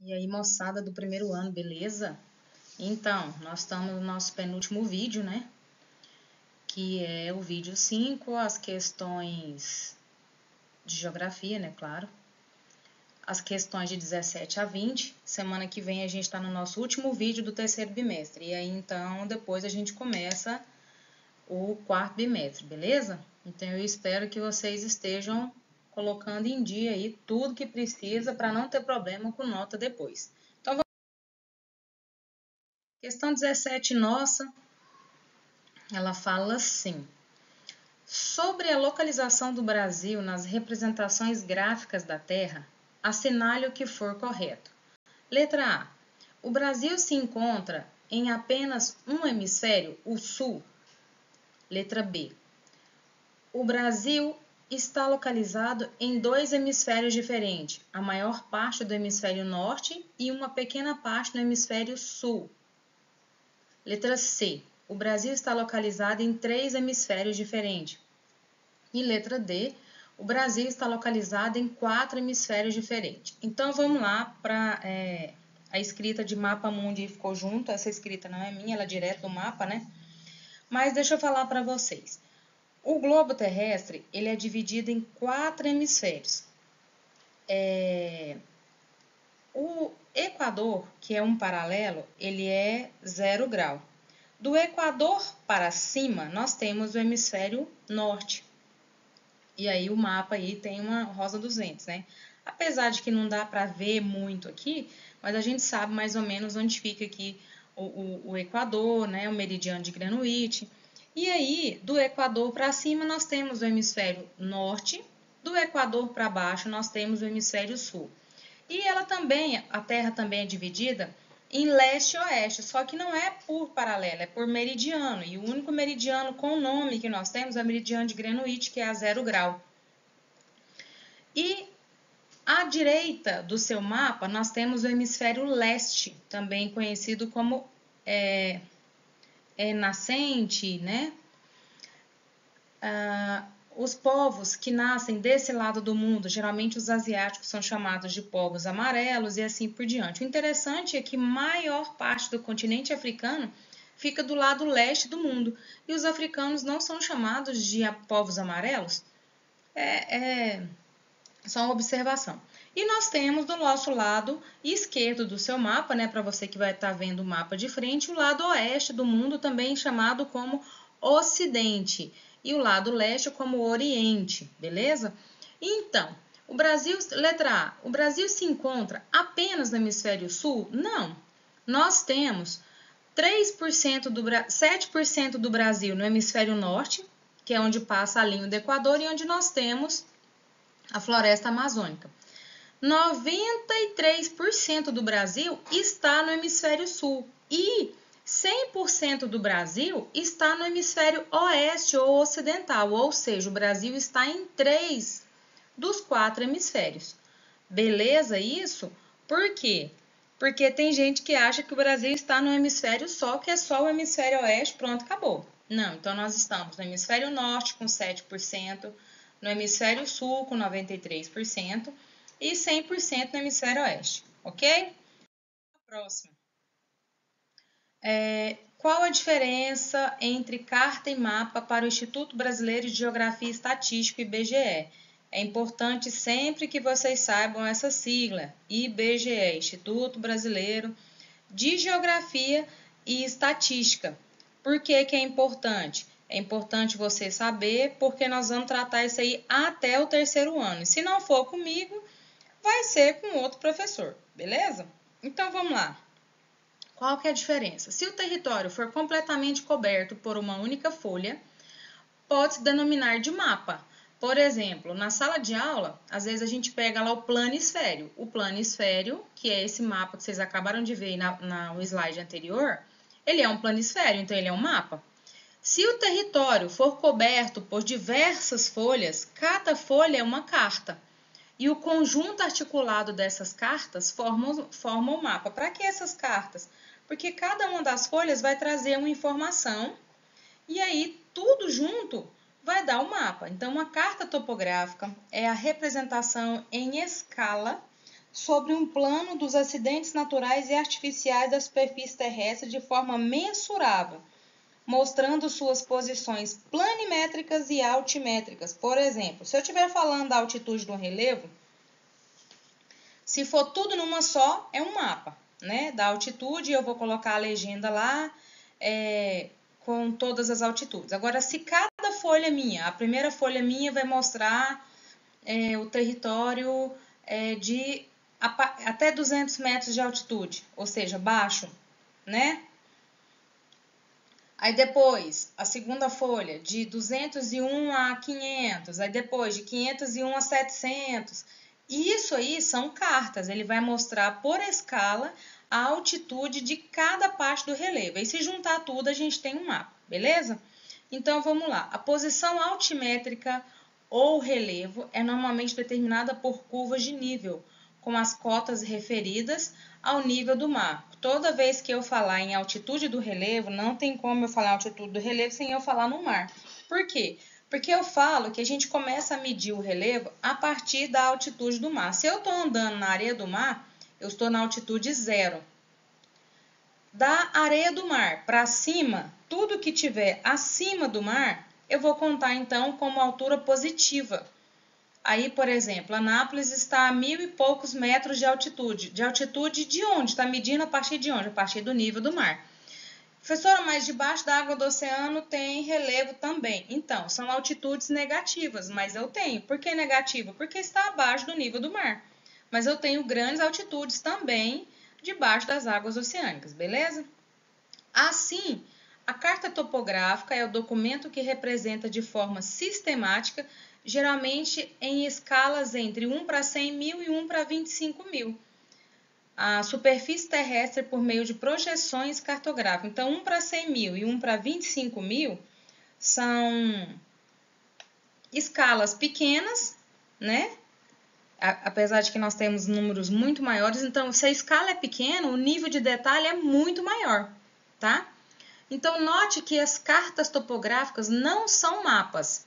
E aí, moçada do primeiro ano, beleza? Então, nós estamos no nosso penúltimo vídeo, né? Que é o vídeo 5, as questões de geografia, né? Claro. As questões de 17 a 20. Semana que vem a gente está no nosso último vídeo do terceiro bimestre. E aí, então, depois a gente começa o quarto bimestre, beleza? Então, eu espero que vocês estejam colocando em dia aí tudo que precisa para não ter problema com nota depois. Então, questão 17 nossa, ela fala assim: sobre a localização do Brasil nas representações gráficas da Terra, assinale o que for correto. Letra A. O Brasil se encontra em apenas um hemisfério, o Sul. Letra B. O Brasil está localizado em dois hemisférios diferentes, a maior parte do hemisfério norte e uma pequena parte do hemisfério sul. Letra C. O Brasil está localizado em três hemisférios diferentes. E letra D. O Brasil está localizado em quatro hemisférios diferentes. Então, vamos lá para a escrita de mapa mundi ficou junto. Essa escrita não é minha, ela é direto do mapa, né? Mas deixa eu falar para vocês. O globo terrestre, ele é dividido em quatro hemisférios. O Equador, que é um paralelo, ele é 0 grau. Do Equador para cima, nós temos o hemisfério norte. E aí o mapa aí tem uma rosa dos ventos, né? Apesar de que não dá para ver muito aqui, mas a gente sabe mais ou menos onde fica aqui o Equador, né? O meridiano de Greenwich. E aí, do Equador para cima, nós temos o hemisfério norte, do Equador para baixo, nós temos o hemisfério sul. E ela também, a Terra também é dividida em leste e oeste, só que não é por paralelo, é por meridiano. E o único meridiano com nome que nós temos é o meridiano de Greenwich, que é a 0 grau. E à direita do seu mapa, nós temos o hemisfério leste, também conhecido como nascente, né? Os povos que nascem desse lado do mundo, geralmente os asiáticos são chamados de povos amarelos e assim por diante. O interessante é que maior parte do continente africano fica do lado leste do mundo e os africanos não são chamados de povos amarelos. Só uma observação. E nós temos do nosso lado esquerdo do seu mapa, né, para você que vai estar vendo o mapa de frente, o lado oeste do mundo, também chamado como Ocidente, e o lado leste como Oriente, beleza? Então, o Brasil, letra A, o Brasil se encontra apenas no hemisfério sul? Não. Nós temos 7% do Brasil no hemisfério norte, que é onde passa a linha do Equador, e onde nós temos a floresta amazônica. 93% do Brasil está no hemisfério sul e 100% do Brasil está no hemisfério oeste ou ocidental, ou seja, o Brasil está em 3 dos 4 hemisférios. Beleza isso? Por quê? Porque tem gente que acha que o Brasil está no hemisfério só, que é só o hemisfério oeste, pronto, acabou. Não, então nós estamos no hemisfério norte com 7%, no hemisfério sul com 93% e 100% no hemisfério oeste, ok? Próximo. Qual a diferença entre carta e mapa para o Instituto Brasileiro de Geografia e Estatística, IBGE? É importante sempre que vocês saibam essa sigla, IBGE, Instituto Brasileiro de Geografia e Estatística. Por que que é importante? É importante você saber, porque nós vamos tratar isso aí até o terceiro ano. E se não for comigo, vai ser com outro professor, beleza? Então vamos lá. Qual que é a diferença? Se o território for completamente coberto por uma única folha, pode-se denominar de mapa. Por exemplo, na sala de aula, às vezes a gente pega lá o planisfério. O planisfério, que é esse mapa que vocês acabaram de ver no slide anterior, ele é um planisfério, então ele é um mapa. Se o território for coberto por diversas folhas, cada folha é uma carta. E o conjunto articulado dessas cartas forma o mapa. Para que essas cartas? Porque cada uma das folhas vai trazer uma informação e aí tudo junto vai dar o mapa. Então, uma carta topográfica é a representação em escala sobre um plano dos acidentes naturais e artificiais da superfície terrestre de forma mensurável, mostrando suas posições planimétricas e altimétricas. Por exemplo, se eu estiver falando da altitude do relevo, se for tudo numa só, é um mapa, né? Da altitude, eu vou colocar a legenda lá com todas as altitudes. Agora, se cada folha minha, a primeira folha minha vai mostrar o território de até 200 metros de altitude, ou seja, baixo, né? Aí depois, a segunda folha, de 201 a 500, aí depois de 501 a 700. Isso aí são cartas, ele vai mostrar por escala a altitude de cada parte do relevo. E se juntar tudo, a gente tem um mapa, beleza? Então, vamos lá. A posição altimétrica ou relevo é normalmente determinada por curvas de nível, com as cotas referidas ao nível do mar. Toda vez que eu falar em altitude do relevo, não tem como eu falar altitude do relevo sem eu falar no mar. Por quê? Porque eu falo que a gente começa a medir o relevo a partir da altitude do mar. Se eu estou andando na areia do mar, eu estou na altitude 0. Da areia do mar para cima, tudo que tiver acima do mar, eu vou contar então como altura positiva. Aí, por exemplo, Anápolis está a 1.000 e poucos metros de altitude. De altitude de onde? Está medindo a partir de onde? A partir do nível do mar. Professora, mas debaixo da água do oceano tem relevo também. Então, são altitudes negativas, mas eu tenho. Por que negativa? Porque está abaixo do nível do mar. Mas eu tenho grandes altitudes também debaixo das águas oceânicas, beleza? Assim, a carta topográfica é o documento que representa de forma sistemática, geralmente em escalas entre 1 para 100 mil e 1 para 25 mil. A superfície terrestre por meio de projeções cartográficas. Então, 1 para 100 mil e 1 para 25 mil são escalas pequenas, né? Apesar de que nós temos números muito maiores. Então, se a escala é pequena, o nível de detalhe é muito maior, tá? Então, note que as cartas topográficas não são mapas,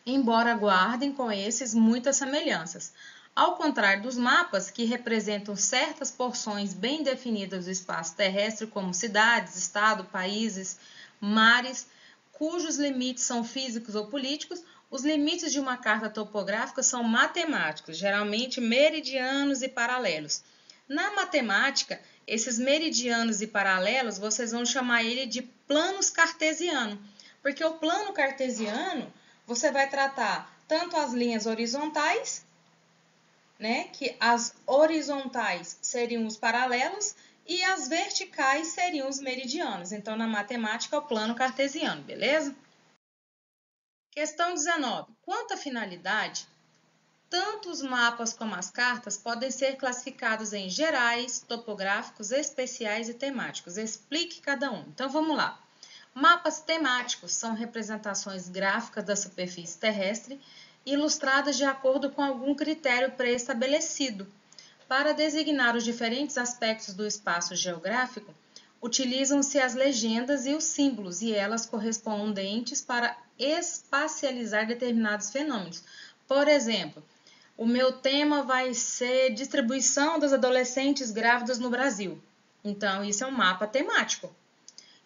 embora guardem com esses muitas semelhanças. Ao contrário dos mapas, que representam certas porções bem definidas do espaço terrestre, como cidades, estado, países, mares, cujos limites são físicos ou políticos, os limites de uma carta topográfica são matemáticos, geralmente meridianos e paralelos. Na matemática, esses meridianos e paralelos, vocês vão chamar ele de planos cartesianos, porque o plano cartesiano, você vai tratar tanto as linhas horizontais, né, que as horizontais seriam os paralelos e as verticais seriam os meridianos. Então, na matemática, é o plano cartesiano, beleza? Questão 19. Quanto à finalidade, tanto os mapas como as cartas podem ser classificados em gerais, topográficos, especiais e temáticos. Explique cada um. Então, vamos lá. Mapas temáticos são representações gráficas da superfície terrestre, ilustradas de acordo com algum critério pré-estabelecido. Para designar os diferentes aspectos do espaço geográfico, utilizam-se as legendas e os símbolos e elas correspondentes para espacializar determinados fenômenos. Por exemplo, o meu tema vai ser distribuição das adolescentes grávidas no Brasil. Então, isso é um mapa temático.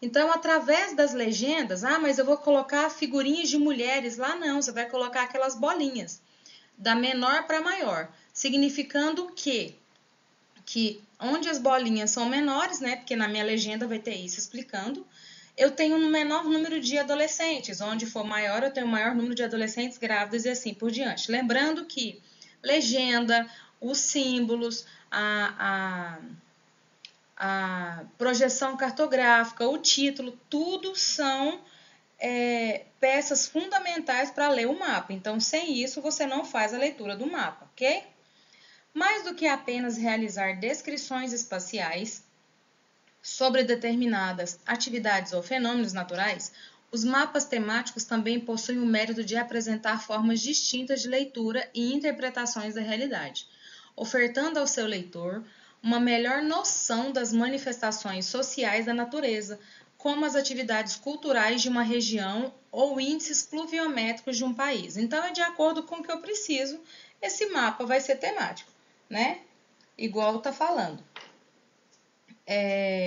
Então, através das legendas, mas eu vou colocar figurinhas de mulheres lá, não, você vai colocar aquelas bolinhas, da menor para maior, significando que onde as bolinhas são menores, né, porque na minha legenda vai ter isso explicando, eu tenho um menor número de adolescentes, onde for maior eu tenho um maior número de adolescentes grávidas e assim por diante. Lembrando que legenda, os símbolos, a projeção cartográfica, o título, tudo são peças fundamentais para ler o mapa. Então, sem isso, você não faz a leitura do mapa, ok? Mais do que apenas realizar descrições espaciais sobre determinadas atividades ou fenômenos naturais, os mapas temáticos também possuem o mérito de apresentar formas distintas de leitura e interpretações da realidade, ofertando ao seu leitor uma melhor noção das manifestações sociais da natureza, como as atividades culturais de uma região ou índices pluviométricos de um país. Então, é de acordo com o que eu preciso, esse mapa vai ser temático, né? igual tá falando.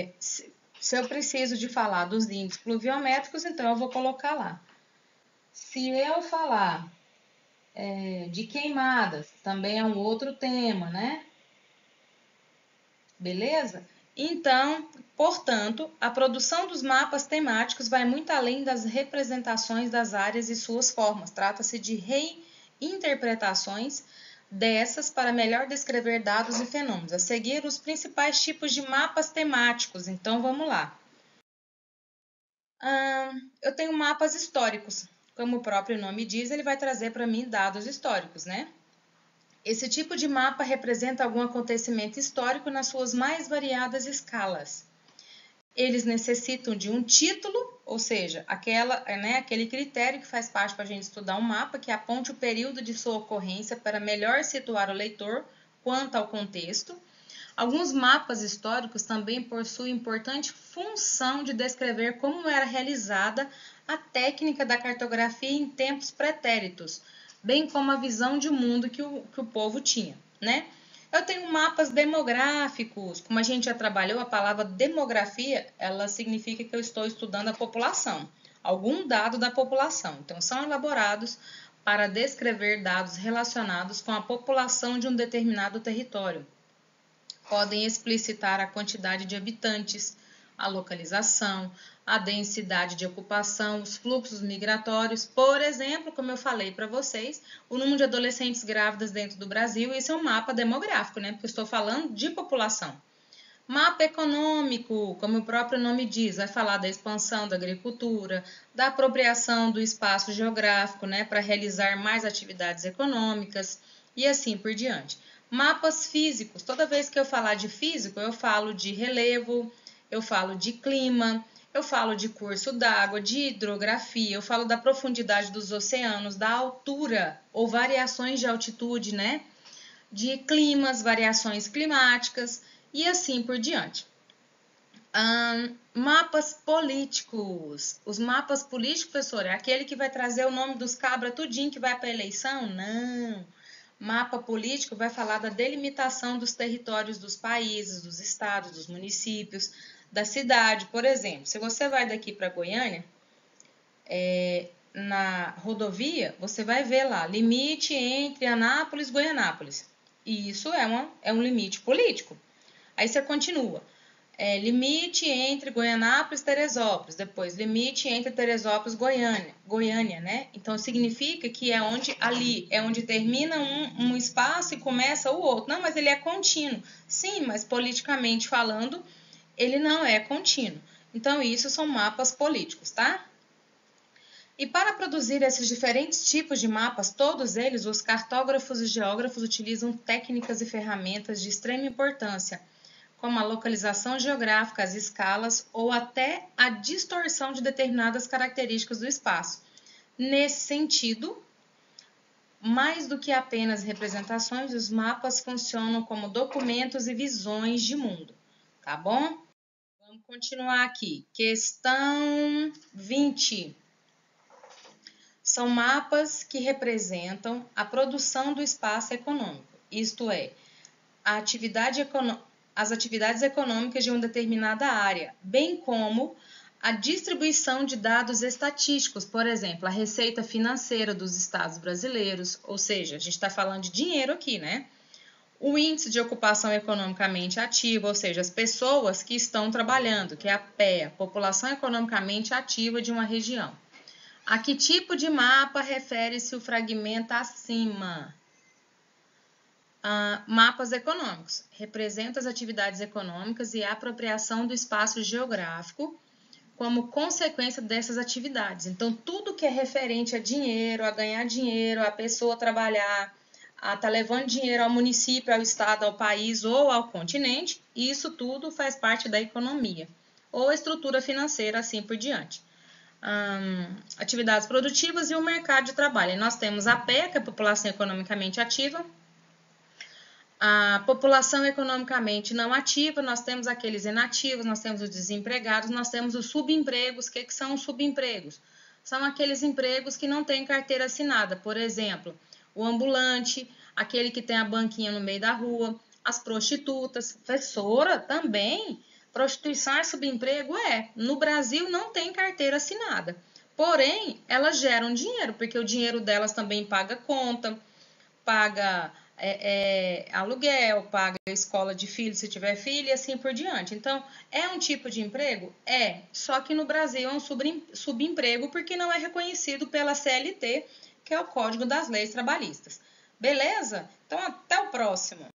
Se eu preciso de falar dos índices pluviométricos, então eu vou colocar lá. Se eu falar de queimadas, também é um outro tema, né? Beleza? Então, portanto, a produção dos mapas temáticos vai muito além das representações das áreas e suas formas. Trata-se de reinterpretações dessas para melhor descrever dados e fenômenos. A seguir, os principais tipos de mapas temáticos. Então, vamos lá. Eu tenho mapas históricos. Como o próprio nome diz, ele vai trazer para mim dados históricos, né? Esse tipo de mapa representa algum acontecimento histórico nas suas mais variadas escalas. Eles necessitam de um título, ou seja, aquele critério que faz parte para a gente estudar um mapa, que aponte o período de sua ocorrência para melhor situar o leitor quanto ao contexto. Alguns mapas históricos também possuem importante função de descrever como era realizada a técnica da cartografia em tempos pretéritos, bem como a visão de mundo que o povo tinha, né? Eu tenho mapas demográficos, como a gente já trabalhou, a palavra demografia, ela significa que eu estou estudando a população, algum dado da população. Então, são elaborados para descrever dados relacionados com a população de um determinado território. Podem explicitar a quantidade de habitantes, a localização, a densidade de ocupação, os fluxos migratórios. Por exemplo, como eu falei para vocês, o número de adolescentes grávidas dentro do Brasil, esse é um mapa demográfico, né? Porque eu estou falando de população. Mapa econômico, como o próprio nome diz, vai falar da expansão da agricultura, da apropriação do espaço geográfico, né, para realizar mais atividades econômicas e assim por diante. Mapas físicos, toda vez que eu falar de físico, eu falo de relevo, eu falo de clima, eu falo de curso d'água, de hidrografia, eu falo da profundidade dos oceanos, da altura ou variações de altitude, né? De climas, variações climáticas e assim por diante. Mapas políticos. Os mapas políticos, professor, é aquele que vai trazer o nome dos cabras tudinho que vai para a eleição? Não. Mapa político vai falar da delimitação dos territórios dos países, dos estados, dos municípios, da cidade. Por exemplo, se você vai daqui para Goiânia, na rodovia, você vai ver lá, limite entre Anápolis e Goianápolis. E isso é um limite político. Aí você continua. Limite entre Goianápolis e Teresópolis. Depois, limite entre Teresópolis e Goiânia, né? Então, significa que é onde termina um espaço e começa o outro. Não, mas ele é contínuo. Sim, mas politicamente falando, ele não é contínuo. Então, isso são mapas políticos, tá? E para produzir esses diferentes tipos de mapas, todos eles, os cartógrafos e geógrafos utilizam técnicas e ferramentas de extrema importância, como a localização geográfica, as escalas ou até a distorção de determinadas características do espaço. Nesse sentido, mais do que apenas representações, os mapas funcionam como documentos e visões de mundo, tá bom? Vamos continuar aqui. Questão 20. São mapas que representam a produção do espaço econômico, isto é, as atividades econômicas de uma determinada área, bem como a distribuição de dados estatísticos, por exemplo, a receita financeira dos estados brasileiros, ou seja, a gente está falando de dinheiro aqui, né? O índice de ocupação economicamente ativa, ou seja, as pessoas que estão trabalhando, que é a PEA, População Economicamente Ativa de uma região. A que tipo de mapa refere-se o fragmento acima? Mapas econômicos. Representa as atividades econômicas e a apropriação do espaço geográfico como consequência dessas atividades. Então, tudo que é referente a dinheiro, a ganhar dinheiro, a pessoa trabalhar, a estar levando dinheiro ao município, ao estado, ao país ou ao continente, isso tudo faz parte da economia ou estrutura financeira, assim por diante. Atividades produtivas e o mercado de trabalho. E nós temos a PEA, que é a população economicamente ativa. A população economicamente não ativa, nós temos aqueles inativos, nós temos os desempregados, nós temos os subempregos. O que são os subempregos? São aqueles empregos que não têm carteira assinada. Por exemplo, o ambulante, aquele que tem a banquinha no meio da rua, as prostitutas, professora também. Prostituição é subemprego? É. No Brasil não tem carteira assinada. Porém, elas geram dinheiro, porque o dinheiro delas também paga conta, paga aluguel, paga escola de filho se tiver filho e assim por diante. Então, é um tipo de emprego? É. Só que no Brasil é um subemprego porque não é reconhecido pela CLT, que é o Código das Leis Trabalhistas. Beleza? Então, até o próximo.